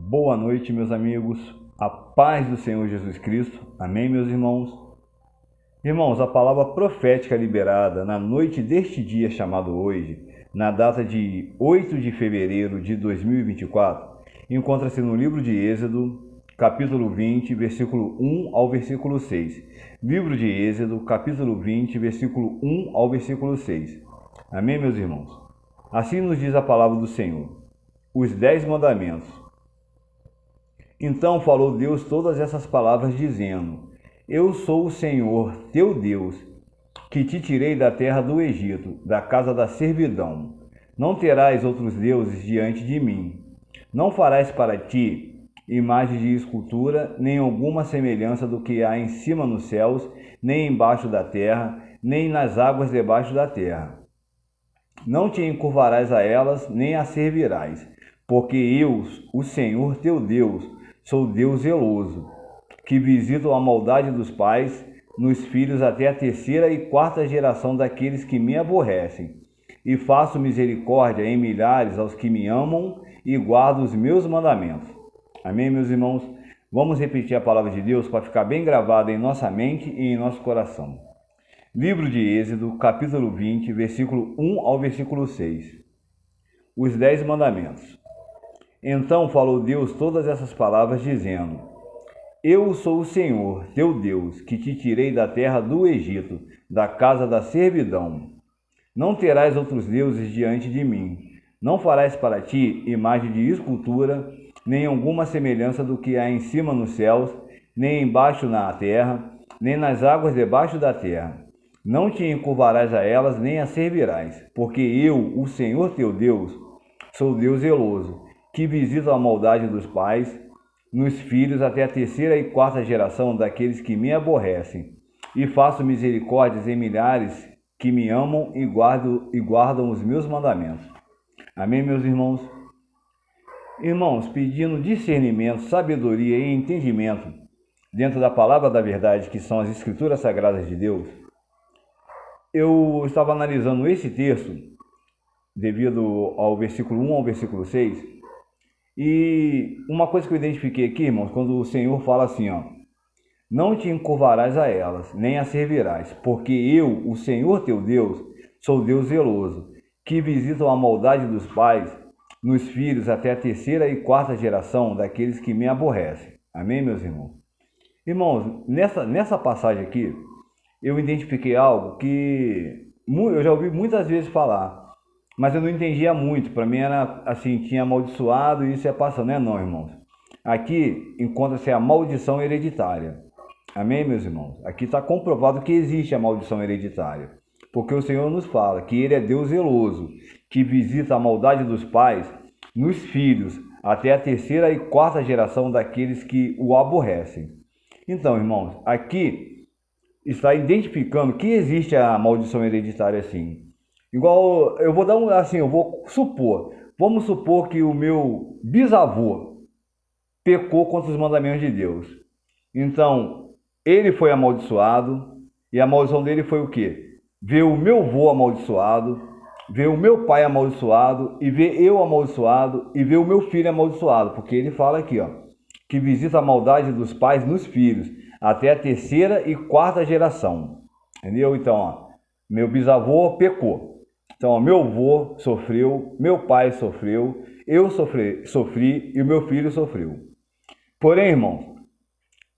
Boa noite, meus amigos. A paz do Senhor Jesus Cristo. Amém, meus irmãos? Irmãos, a palavra profética liberada na noite deste dia chamado hoje, na data de 8 de fevereiro de 2024, encontra-se no livro de Êxodo, capítulo 20, versículo 1 ao versículo 6. Livro de Êxodo, capítulo 20, versículo 1 ao versículo 6. Amém, meus irmãos? Assim nos diz a palavra do Senhor. Os 10 mandamentos. Então falou Deus todas essas palavras, dizendo: Eu sou o Senhor, teu Deus, que te tirei da terra do Egito, da casa da servidão. Não terás outros deuses diante de mim. Não farás para ti imagem de escultura, nem alguma semelhança do que há em cima nos céus, nem embaixo da terra, nem nas águas debaixo da terra. Não te encurvarás a elas, nem as servirás, porque eu, o Senhor teu Deus, sou Deus zeloso, que visito a maldade dos pais nos filhos até a terceira e quarta geração daqueles que me aborrecem, e faço misericórdia em milhares aos que me amam e guardo os meus mandamentos. Amém, meus irmãos? Vamos repetir a palavra de Deus para ficar bem gravada em nossa mente e em nosso coração. Livro de Êxodo, capítulo 20, versículo 1 ao versículo 6. Os 10 mandamentos. Então falou Deus todas essas palavras, dizendo: Eu sou o Senhor, teu Deus, que te tirei da terra do Egito, da casa da servidão. Não terás outros deuses diante de mim. Não farás para ti imagem de escultura, nem alguma semelhança do que há em cima nos céus, nem embaixo na terra, nem nas águas debaixo da terra. Não te encurvarás a elas, nem as servirás, porque eu, o Senhor teu Deus, sou Deus zeloso, que visita a maldade dos pais nos filhos até a terceira e quarta geração daqueles que me aborrecem, e faço misericórdias em milhares que me amam e guardam os meus mandamentos. Amém, meus irmãos? Irmãos, pedindo discernimento, sabedoria e entendimento dentro da palavra da verdade, que são as Escrituras Sagradas de Deus, eu estava analisando esse texto, devido ao versículo 1 ao versículo 6, e uma coisa que eu identifiquei aqui, irmãos, quando o Senhor fala assim, não te encurvarás a elas, nem as servirás, porque eu, o Senhor teu Deus, sou Deus zeloso, que visito a maldade dos pais nos filhos até a terceira e quarta geração daqueles que me aborrecem. Amém, meus irmãos? Irmãos, nessa passagem aqui, eu identifiquei algo que eu já ouvi muitas vezes falar, mas eu não entendia muito. Para mim era assim, tinha amaldiçoado e isso ia passando. Não, irmãos. Aqui encontra-se a maldição hereditária. Amém, meus irmãos? Aqui está comprovado que existe a maldição hereditária. Porque o Senhor nos fala que Ele é Deus zeloso, que visita a maldade dos pais nos filhos, até a terceira e quarta geração daqueles que o aborrecem. Então, irmãos, aqui está identificando que existe a maldição hereditária sim. Igual, eu vou dar eu vou supor, vamos supor que o meu bisavô pecou contra os mandamentos de Deus. Então, ele foi amaldiçoado, e a maldição dele foi o quê? Ver o meu avô amaldiçoado, ver o meu pai amaldiçoado, e ver eu amaldiçoado, e ver o meu filho amaldiçoado, porque ele fala aqui, que visita a maldade dos pais nos filhos, até a terceira e quarta geração. Entendeu? Então, meu bisavô pecou. Então, meu avô sofreu, meu pai sofreu, eu sofri e o meu filho sofreu. Porém, irmãos, o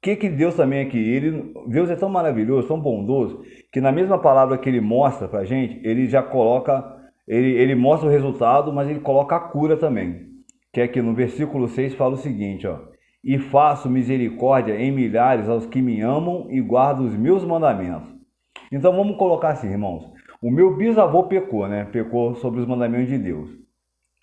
que Deus também aqui? Deus é tão maravilhoso, tão bondoso, que na mesma palavra que Ele mostra para a gente, Ele já coloca, ele mostra o resultado, mas Ele coloca a cura também. Que aqui no versículo 6 fala o seguinte, e faço misericórdia em milhares aos que me amam e guardo os meus mandamentos. Então vamos colocar assim, irmãos. O meu bisavô pecou, Pecou sobre os mandamentos de Deus.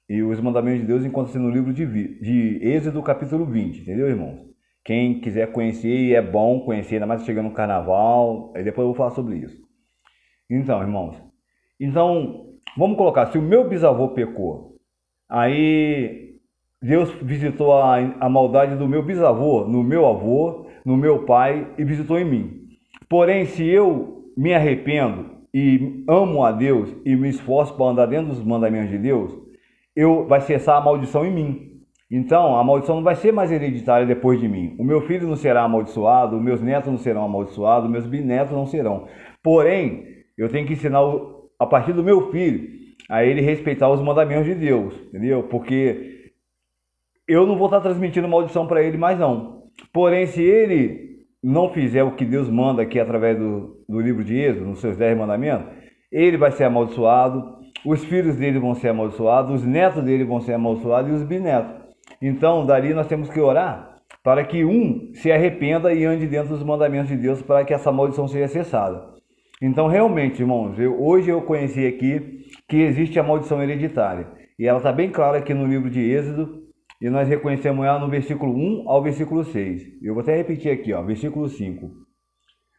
E os mandamentos de Deus encontram-se no livro de Êxodo, capítulo 20, entendeu, irmãos? Quem quiser conhecer, e é bom conhecer, ainda mais chegando no carnaval, aí depois eu vou falar sobre isso. Então, irmãos, vamos colocar, se o meu bisavô pecou, aí Deus visitou a maldade do meu bisavô, no meu avô, no meu pai, e visitou em mim. Porém, se eu me arrependo e amo a Deus e me esforço para andar dentro dos mandamentos de Deus, vai cessar a maldição em mim. Então, a maldição não vai ser mais hereditária depois de mim. O meu filho não será amaldiçoado, os meus netos não serão amaldiçoados, meus bisnetos não serão. Porém, eu tenho que ensinar a partir do meu filho a ele respeitar os mandamentos de Deus, entendeu? Porque eu não vou estar transmitindo maldição para ele mais não. Porém, se ele não fizer o que Deus manda aqui através do livro de Êxodo, nos seus 10 mandamentos, ele vai ser amaldiçoado, os filhos dele vão ser amaldiçoados, os netos dele vão ser amaldiçoados e os bisnetos. Então, dali nós temos que orar para que um se arrependa e ande dentro dos mandamentos de Deus para que essa maldição seja cessada. Então, realmente, irmãos, hoje eu conheci aqui que existe a maldição hereditária. E ela está bem clara aqui no livro de Êxodo, e nós reconhecemos ela no versículo 1 ao versículo 6. Eu vou até repetir aqui, versículo 5.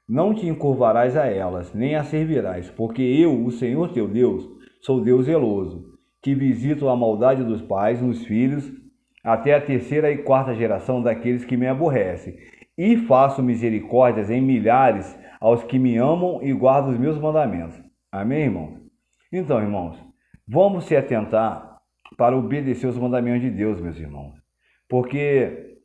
Não te encurvarás a elas, nem as servirás, porque eu, o Senhor teu Deus, sou Deus zeloso, que visito a maldade dos pais nos filhos, até a terceira e quarta geração daqueles que me aborrecem, e faço misericórdias em milhares aos que me amam e guardam os meus mandamentos. Amém, irmãos? Então, irmãos, vamos se atentar para obedecer os mandamentos de Deus, meus irmãos. Porque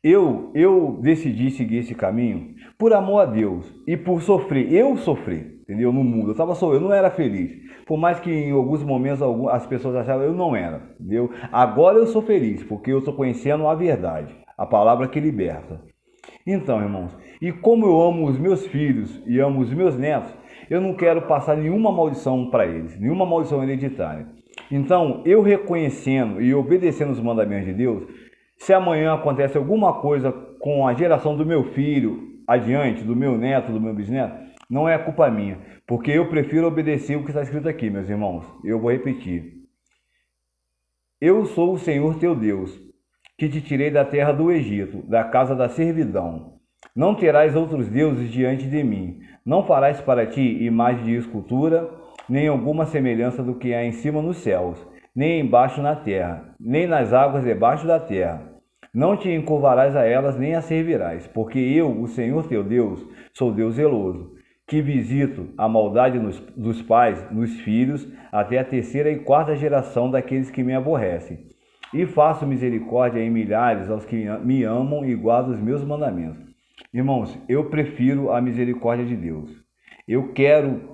eu decidi seguir esse caminho por amor a Deus e por sofrer. Eu sofri, entendeu? No mundo. Eu não era feliz. Por mais que em alguns momentos as pessoas achavam que eu não era, entendeu? Agora eu sou feliz, porque eu estou conhecendo a verdade, a palavra que liberta. Então, irmãos, e como eu amo os meus filhos e amo os meus netos, eu não quero passar nenhuma maldição para eles, nenhuma maldição hereditária. Então, eu reconhecendo e obedecendo os mandamentos de Deus, se amanhã acontece alguma coisa com a geração do meu filho adiante, do meu neto, do meu bisneto, não é culpa minha, porque eu prefiro obedecer o que está escrito aqui, meus irmãos. Eu vou repetir. Eu sou o Senhor teu Deus, que te tirei da terra do Egito, da casa da servidão. Não terás outros deuses diante de mim. Não farás para ti imagem de escultura, nem alguma semelhança do que há em cima nos céus, nem embaixo na terra, nem nas águas debaixo da terra. Não te encurvarás a elas, nem as servirás, porque eu, o Senhor teu Deus, sou Deus zeloso, que visito a maldade dos pais, nos filhos, até a terceira e quarta geração daqueles que me aborrecem. E faço misericórdia em milhares aos que me amam e guardam os meus mandamentos. Irmãos, eu prefiro a misericórdia de Deus. Eu quero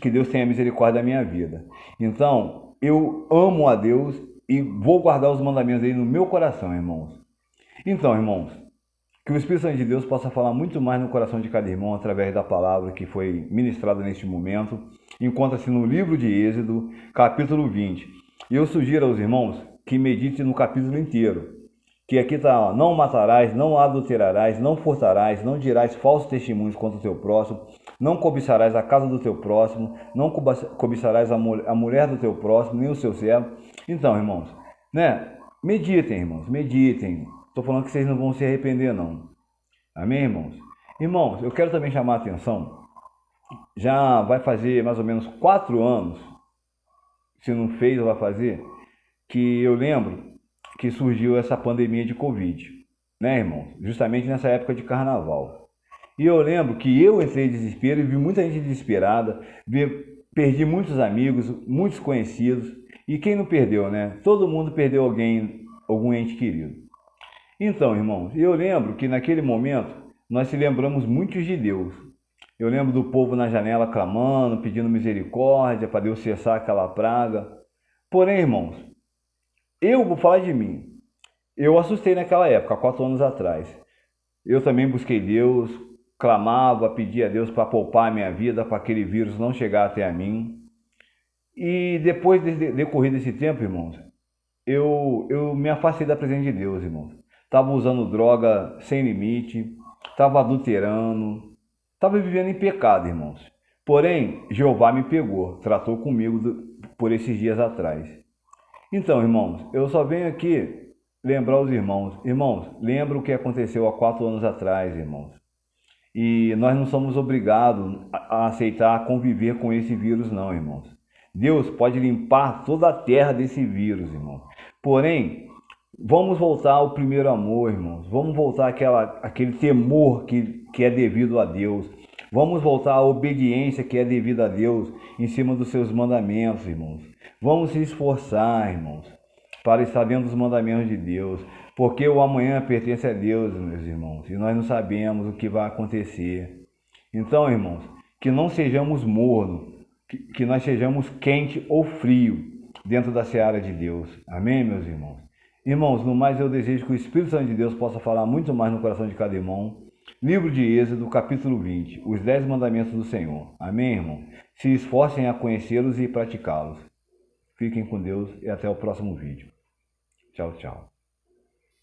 que Deus tenha misericórdia da minha vida. Então, eu amo a Deus e vou guardar os mandamentos dele no meu coração, irmãos. Então, irmãos, que o Espírito Santo de Deus possa falar muito mais no coração de cada irmão através da palavra que foi ministrada neste momento. Encontra-se no livro de Êxodo, capítulo 20. E eu sugiro aos irmãos que meditem no capítulo inteiro. Que aqui está, não matarás, não adulterarás, não furtarás, não dirás falsos testemunhos contra o teu próximo, não cobiçarás a casa do teu próximo, não cobiçarás a mulher do teu próximo, nem o seu servo. Então, irmãos, meditem, irmãos, meditem. Estou falando que vocês não vão se arrepender, não. Amém, irmãos? Irmãos, eu quero também chamar a atenção, já vai fazer mais ou menos 4 anos, se não fez, vai fazer, que eu lembro que surgiu essa pandemia de Covid, né, irmãos? Justamente nessa época de carnaval. E eu lembro que eu entrei em desespero e vi muita gente desesperada, perdi muitos amigos, muitos conhecidos, e quem não perdeu, né? Todo mundo perdeu algum ente querido. Então, irmãos, eu lembro que naquele momento nós se lembramos muito de Deus. Eu lembro do povo na janela clamando, pedindo misericórdia para Deus cessar aquela praga. Porém, irmãos, eu vou falar de mim. Eu assustei naquela época, há 4 anos atrás. Eu também busquei Deus, clamava, pedia a Deus para poupar a minha vida, para aquele vírus não chegar até a mim. E depois de decorrer desse tempo, irmãos, eu me afastei da presença de Deus, irmãos. Estava usando droga sem limite, estava adulterando, estava vivendo em pecado, irmãos. Porém, Jeová me pegou, tratou comigo por esses dias atrás. Então, irmãos, eu só venho aqui lembrar os irmãos. Irmãos, lembra o que aconteceu há 4 anos atrás, irmãos. E nós não somos obrigados a aceitar conviver com esse vírus, não, irmãos. Deus pode limpar toda a terra desse vírus, irmãos. Porém, vamos voltar ao primeiro amor, irmãos. Vamos voltar àquele temor que é devido a Deus. Vamos voltar à obediência que é devida a Deus em cima dos seus mandamentos, irmãos. Vamos se esforçar, irmãos. para estar dentro dos mandamentos de Deus, porque o amanhã pertence a Deus, meus irmãos, e nós não sabemos o que vai acontecer. Então, irmãos, que não sejamos mornos, que nós sejamos quente ou frio dentro da seara de Deus. Amém, meus irmãos? Irmãos, no mais eu desejo que o Espírito Santo de Deus possa falar muito mais no coração de cada irmão. Livro de Êxodo, capítulo 20, os 10 mandamentos do Senhor. Amém, irmão? Se esforcem a conhecê-los e praticá-los. Fiquem com Deus e até o próximo vídeo. Tchau, tchau.